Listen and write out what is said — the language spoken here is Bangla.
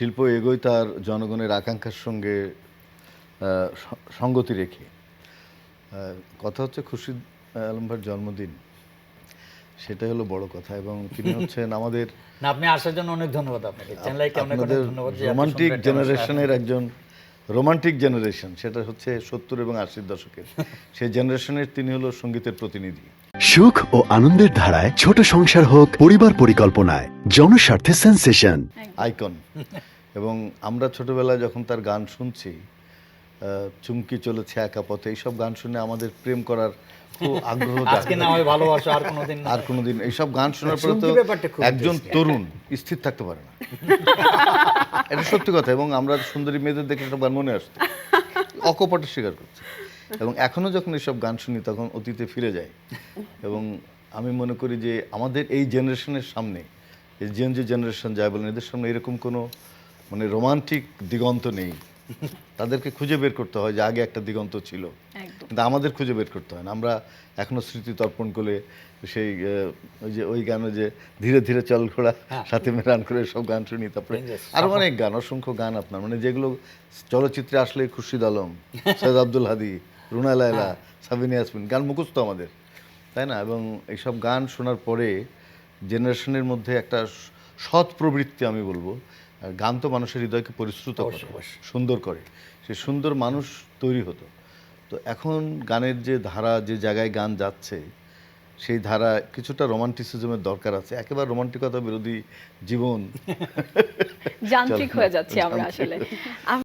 শিল্প এগোয় তার জনগণের আকাঙ্ক্ষার সঙ্গে সঙ্গতি রেখে। কথা হচ্ছে খুরশিদ আলম ভাইয়ের জন্মদিন, সেটা হলো বড় কথা। এবং তিনি হচ্ছেন আমাদের না, আপনি আসার জন্য অনেক ধন্যবাদ আপনাকে, চ্যানেলকে অনেক অনেক ধন্যবাদ যে এত রোমান্টিক সুন্দর একটা জেনারেশনের একজন রোমান্টিক জেনারেশন, সেটা হচ্ছে 70 এবং 80 দশকের সেই জেনারেশনের তিনি হলো সঙ্গীতের প্রতিনিধি। সুখ ও আনন্দের ধারায় ছোট সংসার হোক পরিবার পরিকল্পনায়, জনস্বার্থে সেন্সেশন আইকন। এবং আমরা ছোটবেলায় যখন তার গান শুনছি, চুমকি চলেছে একা পথে, এইসব গান শুনে আমাদের প্রেম করার খুব আগ্রহ আজকে না হয় ভালোবাসা আর কোনোদিন না। আর কোনোদিন এইসব গান শোনার পরে তো চুমকি ব্যাপারটা খুব একজন তরুণ স্থির থাকতে পারে না, এটা সত্যি কথা। এবং আমরা সুন্দরী মেয়েদের দেখে সব গান মনে আসতো, অকপটে স্বীকার করছি। এবং এখনো যখন এইসব গান শুনি তখন অতীতে ফিরে যাই। এবং আমি মনে করি যে আমাদের এই জেনারেশনের সামনে, এই যে জেনারেশন যায় বলেন, এদের সামনে এরকম কোনো মানে রোমান্টিক দিগন্ত নেই। তাদেরকে খুঁজে বের করতে হয় যে আগে একটা দিগন্ত ছিল, কিন্তু আমাদের খুঁজে বের করতে হয় না। আমরা এখনো স্মৃতি তর্পণ করে সেই ওই গানে যে ধীরে ধীরে চল ঘোড়া সাথে মেরান করে সব গান শুনি। তারপরে আরো অনেক গান, অসংখ্য গান আপনার মানে যেগুলো চলচ্চিত্রে আসলে খুরশিদ আলম, সৈয়দ আব্দুল হাদি, রুনা লায়লা, সাবিনা ইয়াসমিন গান মুখস্থ আমাদের, তাই না? এবং এইসব গান শোনার পরে জেনারেশনের মধ্যে একটা সৎ প্রবৃত্তি, আমি বলবো, আর গান তো মানুষের হৃদয়কে পরিশ্রুত করে, সুন্দর করে, সে সুন্দর মানুষ তৈরি হতো। তো এখন গানের যে ধারা, যে জায়গায় গান যাচ্ছে, সেই ধারা কিছুটা রোমান্টিসিজমের দরকার আছে। একেবারে রোমান্টিকতা বিরোধী জীবন যান্ত্রিক হয়ে যাচ্ছে আমরা আসলে।